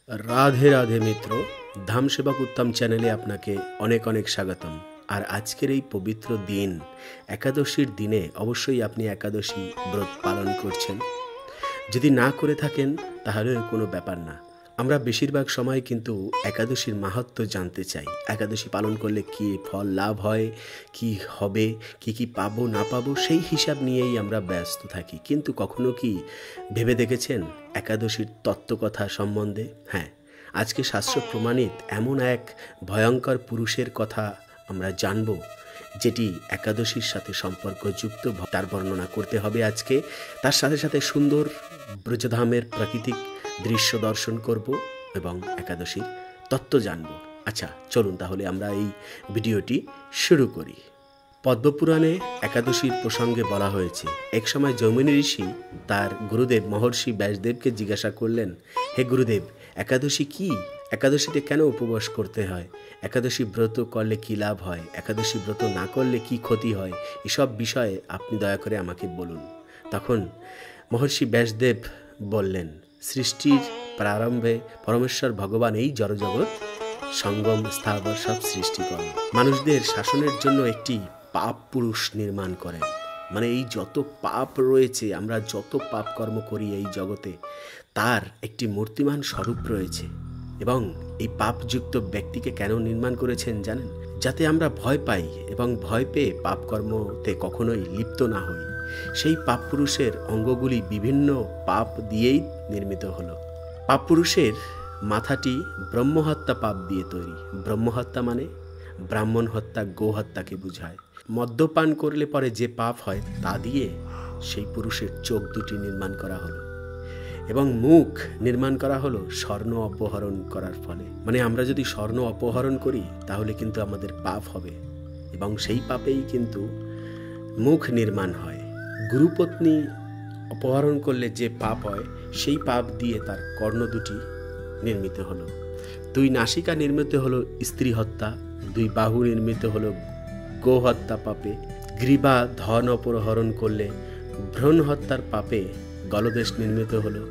রাধে রাধে মিত্র, ধাম সেবক উত্তম চ্যানেলে আপনাকে অনেক অনেক স্বাগতম। আর আজকের এই পবিত্র দিন, একাদশীর দিনে অবশ্যই আপনি একাদশী ব্রত পালন করছেন। যদি না করে থাকেন তাহলে কোনো ব্যাপার না। আমরা বেশিরভাগ সময় কিন্তু একাদশীর মাহাত্ম্য জানতে চাই। একাদশী পালন করলে কী ফল লাভ হয়, কি হবে, কি পাবো না পাবো, সেই হিসাব নিয়েই আমরা ব্যস্ত থাকি। কিন্তু কখনো কি ভেবে দেখেছেন একাদশীর তত্ত্বকথা সম্বন্ধে? হ্যাঁ, আজকে শাস্ত্র প্রমাণিত এমন এক ভয়ঙ্কর পুরুষের কথা আমরা জানব, যেটি একাদশীর সাথে সম্পর্কযুক্ত। তার বর্ণনা করতে হবে আজকে। তার সাথে সাথে সুন্দর ব্রজধামের প্রাকৃতিক দৃশ্য দর্শন করব এবং একাদশীর তত্ত্ব জানব। আচ্ছা, চলুন তাহলে আমরা এই ভিডিওটি শুরু করি। পদ্মপুরাণে একাদশীর প্রসঙ্গে বলা হয়েছে, একসময় জৈমিনী ঋষি তার গুরুদেব মহর্ষি ব্যাসদেবকে জিজ্ঞাসা করলেন, হে গুরুদেব, একাদশী কি? একাদশীতে কেন উপবাস করতে হয়? একাদশী ব্রত করলে কি লাভ হয়? একাদশী ব্রত না করলে কি ক্ষতি হয়? এসব বিষয়ে আপনি দয়া করে আমাকে বলুন। তখন মহর্ষি ব্যাসদেব বললেন, সৃষ্টির প্রারম্ভে পরমেশ্বর ভগবান এই জড়জগৎ সঙ্গম স্থাবর সব সৃষ্টি করেন। মানুষদের শাসনের জন্য একটি পাপ পুরুষ নির্মাণ করেন। মানে এই যত পাপ রয়েছে, আমরা যত পাপ কর্ম করি এই জগতে, তার একটি মূর্তিমান স্বরূপ রয়েছে। এবং এই পাপযুক্ত ব্যক্তিকে কেন নির্মাণ করেছেন জানেন? যাতে আমরা ভয় পাই এবং ভয় পেয়ে পাপ কর্মতে কখনোই লিপ্ত না হই। সেই পাপ পুরুষের অঙ্গগুলি বিভিন্ন পাপ দিয়েই নির্মিত হলো। পাপ পুরুষের মাথাটি ব্রহ্মহত্যা পাপ দিয়ে তৈরি। ব্রহ্মহত্যা মানে ব্রাহ্মণ হত্যা, গো হত্যাকে বোঝায়। মদ্যপান করলে পরে যে পাপ হয় তা দিয়ে সেই পুরুষের চোখ দুটি নির্মাণ করা হলো এবং মুখ নির্মাণ করা হলো স্বর্ণ অপহরণ করার ফলে। মানে আমরা যদি স্বর্ণ অপহরণ করি তাহলে কিন্তু আমাদের পাপ হবে এবং সেই পাপেই কিন্তু মুখ নির্মাণ হয়। গুরুপত্নী অপহরণ করলে যে পাপ হয় সেই পাপ দিয়ে তার কর্ণ দুটি নির্মিত হলো। দুই নাসিকা নির্মিত হলো স্ত্রী হত্যা, দুই বাহু নির্মিত হলো গো হত্যা পাপে, গ্রীবা ধন অপহরণ করলে ভ্রূণ হত্যার পাপে গলদেশ নির্মিত হলো,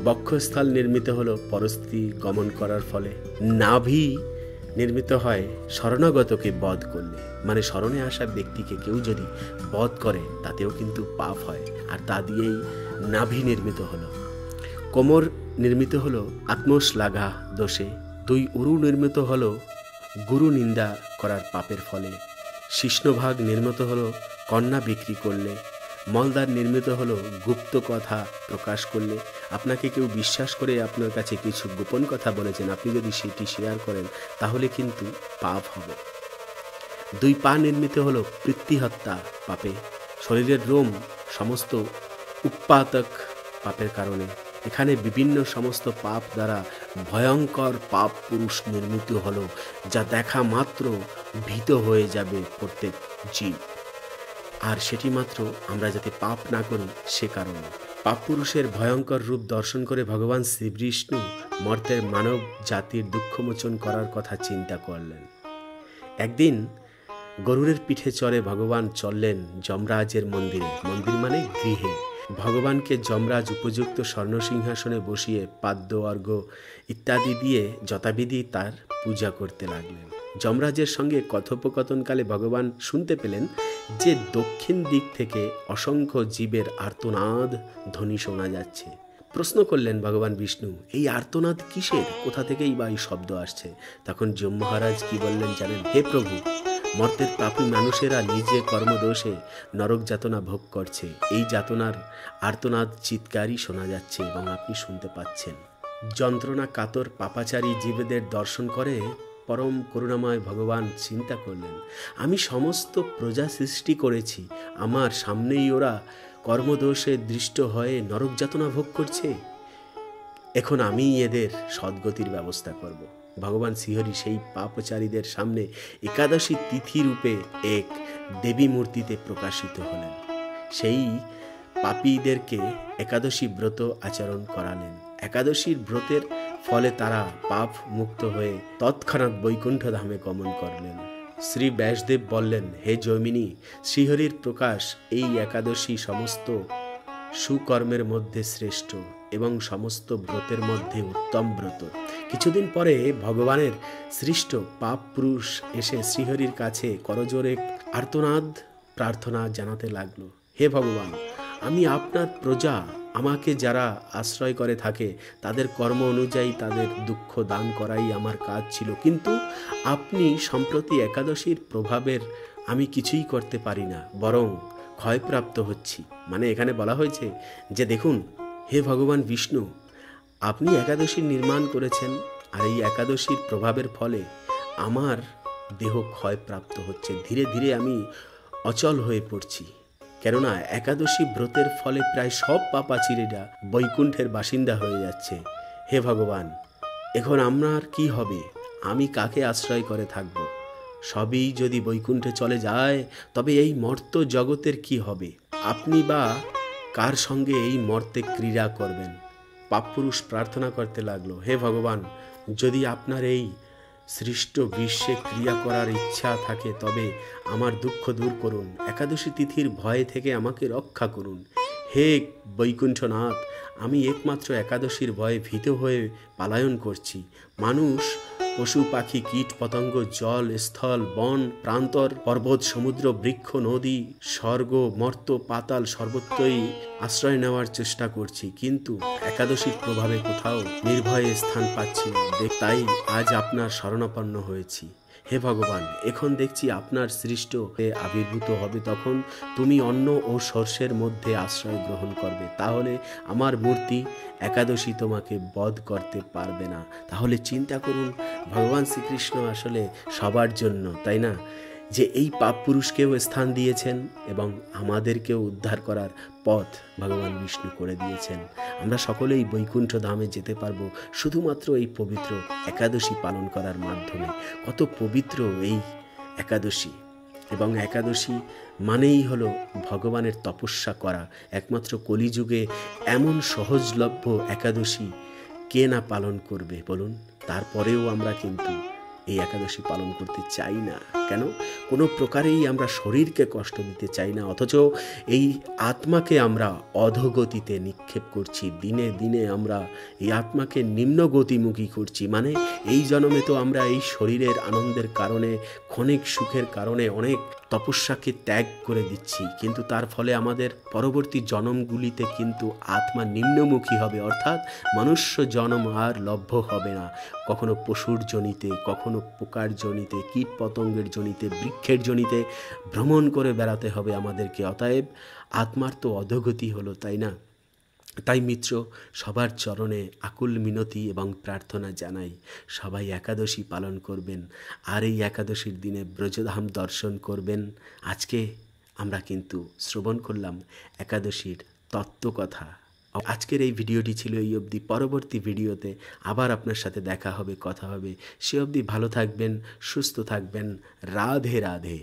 বক্ষস্থল নির্মিত হলো পরস্ত্রী গমন করার ফলে, নাভি নির্মিত হয় শরণাগতকে বধ করলে। মানে শরণে আসা ব্যক্তিকে কেউ যদি বধ করে তাতেও কিন্তু পাপ হয়, আর তা দিয়েই নাভি নির্মিত হলো। কোমর নির্মিত হলো আত্মশ্লাঘা দোষে, দুই উরু নির্মিত হলো গুরু নিন্দা করার পাপের ফলে, শিষ্ণভাগ নির্মিত হলো কন্যা বিক্রি করলে, মলদার নির্মিত হলো গুপ্ত কথা প্রকাশ করলে। আপনাকে কেউ বিশ্বাস করে আপনার কাছে কিছু গোপন কথা বলেছেন, আপনি যদি সেটি শেয়ার করেন তাহলে কিন্তু পাপ হবে। দুই পা নির্মিত হলো পিতৃহত্যা পাপে, শরীরের রোম সমস্ত উৎপাতক পাপের কারণে। এখানে বিভিন্ন সমস্ত পাপ দ্বারা ভয়ঙ্কর পাপ পুরুষ নির্মিত হলো, যা দেখা মাত্র ভীত হয়ে যাবে প্রত্যেক জীব। আর সেটি মাত্র আমরা যাতে পাপ না করি সে কারণে। পাপ পুরুষের ভয়ঙ্কর রূপ দর্শন করে ভগবান শ্রীবিষ্ণু মর্তের মানব জাতির দুঃখমোচন করার কথা চিন্তা করলেন। একদিন গরুরের পিঠে চড়ে ভগবান চললেন যমরাজের মন্দিরে। মন্দির মানে গৃহে। ভগবানকে যমরাজ উপযুক্ত স্বর্ণসিংহাসনে বসিয়ে পাদ্য অর্ঘ্য ইত্যাদি দিয়ে যথাবিধি তার পূজা করতে লাগলেন। যমরাজের সঙ্গে কথোপকথনকালে ভগবান শুনতে পেলেন যে দক্ষিণ দিক থেকে অসংখ্য জীবের আর্তনাদ ধ্বনি শোনা যাচ্ছে। প্রশ্ন করলেন ভগবান বিষ্ণু, এই আর্তনাদ কিসের? কোথা থেকেই বা এই শব্দ আসছে? তখন যম মহারাজ কি বললেন জানেন? হে প্রভু, মর্তের পাপী মানুষেরা নিজে কর্মদোষে নরক যাতনা ভোগ করছে। এই যাতনার আর্তনাদ চিৎকারই শোনা যাচ্ছে এবং আপনি শুনতে পাচ্ছেন। যন্ত্রণা কাতর পাপাচারী জীবদের দর্শন করে পরম করুণাময় ভগবান চিন্তা করলেন, আমি সমস্ত প্রজা সৃষ্টি করেছি, আমার সামনেই ওরা কর্মদোষে দৃষ্ট হয়ে নরক যাতনা ভোগ করছে। এখন আমি এদের সদ্গতির ব্যবস্থা করব। ভগবান শ্রীহরি সেই পাপচারীদের সামনে একাদশী তিথি রূপে এক দেবী মূর্তিতে প্রকাশিত হলেন। সেই পাপীদেরকে একাদশী ব্রত আচরণ করালেন। একাদশীর ব্রতের ফলে তারা পাপ মুক্ত হয়ে তৎক্ষণাৎ বৈকুণ্ঠ ধামে গমন করলেন। শ্রী ব্যাসদেব বললেন, হে জৈমিনী, শ্রীহরির প্রকাশ এই একাদশী সমস্ত সুকর্মের মধ্যে শ্রেষ্ঠ এবং সমস্ত ব্রতের মধ্যে উত্তম ব্রত। কিছুদিন পরে ভগবানের সৃষ্ট পাপ পুরুষ এসে শ্রীহরির কাছে করজোরে আর্তনাদ প্রার্থনা জানাতে লাগলো, হে ভগবান, আমি আপনার প্রজা, আমাকে যারা আশ্রয় করে থাকে তাদের কর্ম অনুযায়ী তাদের দুঃখ দান করাই আমার কাজ ছিল, কিন্তু আপনি সম্প্রতি একাদশীর প্রভাবের আমি কিছুই করতে পারি না, বরং ক্ষয়প্রাপ্ত হচ্ছি। মানে এখানে বলা হয়েছে যে দেখুন হে ভগবান বিষ্ণু, আপনি একাদশী নির্মাণ করেছেন, আর এই একাদশীর প্রভাবের ফলে আমার দেহ ক্ষয়প্রাপ্ত হচ্ছে, ধীরে ধীরে আমি অচল হয়ে পড়ছি। কেননা একাদশী ব্রতের ফলে প্রায় সব পাপাচিরেরা বৈকুণ্ঠের বাসিন্দা হয়ে যাচ্ছে। হে ভগবান, এখন আমার কি হবে? আমি কাকে আশ্রয় করে থাকব? সবই যদি বৈকুণ্ঠে চলে যায় তবে এই মর্ত জগতের কি হবে? আপনি বা কার সঙ্গে এই মর্তে ক্রীড়া করবেন? পাপপুরুষ প্রার্থনা করতে লাগলো, হে ভগবান, যদি আপনার এই সৃষ্ট বিশ্বে ক্রিয়া করার ইচ্ছা থাকে তবে আমার দুঃখ দূর করুন, একাদশী তিথির ভয় থেকে আমাকে রক্ষা করুন। হে বৈকুণ্ঠনাথ, আমি একমাত্র একাদশীর ভয়ে ভীত হয়ে পালায়ন করছি। মানুষ, পশু পাখি, কীট পতঙ্গ, জল স্থল বন প্রান্তর, পর্বত সমুদ্র বৃক্ষ নদী স্বর্গ মর্ত পাতাল সর্বত্রই আশ্রয় নেওয়ার চেষ্টা করছি, কিন্তু একাদশীর প্রভাবে কোথাও নির্ভয়ে স্থান পাচ্ছি না। তাই আজ আপনার শরণাপন্ন হয়েছি। হে ভগবান, এখন দেখছি আপনার সৃষ্ট আবির্ভূত হবে, তখন তুমি অন্ন ও সর্ষের মধ্যে আশ্রয় গ্রহণ করবে, তাহলে আমার মূর্তি একাদশী তোমাকে বধ করতে পারবে না। তাহলে চিন্তা করুন, ভগবান শ্রীকৃষ্ণ আসলে সবার জন্য, তাই না, যে এই পাপ পুরুষকেও স্থান দিয়েছেন এবং আমাদেরকেও উদ্ধার করার পথ ভগবান বিষ্ণু করে দিয়েছেন। আমরা সকলেই বৈকুণ্ঠ ধামে যেতে পারবো শুধুমাত্র এই পবিত্র একাদশী পালন করার মাধ্যমে। কত পবিত্র এই একাদশী, এবং একাদশী মানেই হলো ভগবানের তপস্যা করা। একমাত্র কলিযুগে এমন সহজলভ্য একাদশী কে না পালন করবে বলুন? তারপরেও আমরা কিন্তু এই একাদশী পালন করতে চাই না। কেন? কোনো প্রকারেই আমরা শরীরকে কষ্ট দিতে চাই না, অথচ এই আত্মাকে আমরা অধোগতিতে নিক্ষেপ করছি। দিনে দিনে আমরা এই আত্মাকে নিম্নগতিমুখী করছি। মানে এই জন্মে তো আমরা এই শরীরের আনন্দের কারণে, ক্ষণিক সুখের কারণে অনেক তপস্যাকে ত্যাগ করে দিচ্ছি, কিন্তু তার ফলে আমাদের পরবর্তী জন্মগুলিতে কিন্তু আত্মা নিম্নমুখী হবে, অর্থাৎ মনুষ্য জন্ম আর লভ্য হবে না। কখনো পশুর জনিতে, কখনো পোকার জনিতে, কীট পতঙ্গের জনিতে, বৃক্ষের জনিতে ভ্রমণ করে বেড়াতে হবে আমাদেরকে। অতএব আত্মার তো অধোগতি হলো, তাই না? তাই মিত্র, সবার চরণে আকুল মিনতি এবং প্রার্থনা জানাই, সবাই একাদশী পালন করবেন, আর এই একাদশীর দিনে ব্রজধাম দর্শন করবেন। আজকে আমরা কিন্তু শ্রবণ করলাম একাদশীর তত্ত্বকথা। আজকের এই ভিডিওটি ছিল এই অবধি। পরবর্তী ভিডিওতে আবার আপনার সাথে দেখা হবে, কথা হবে। সে অবধি ভালো থাকবেন, সুস্থ থাকবেন। রাধে রাধে।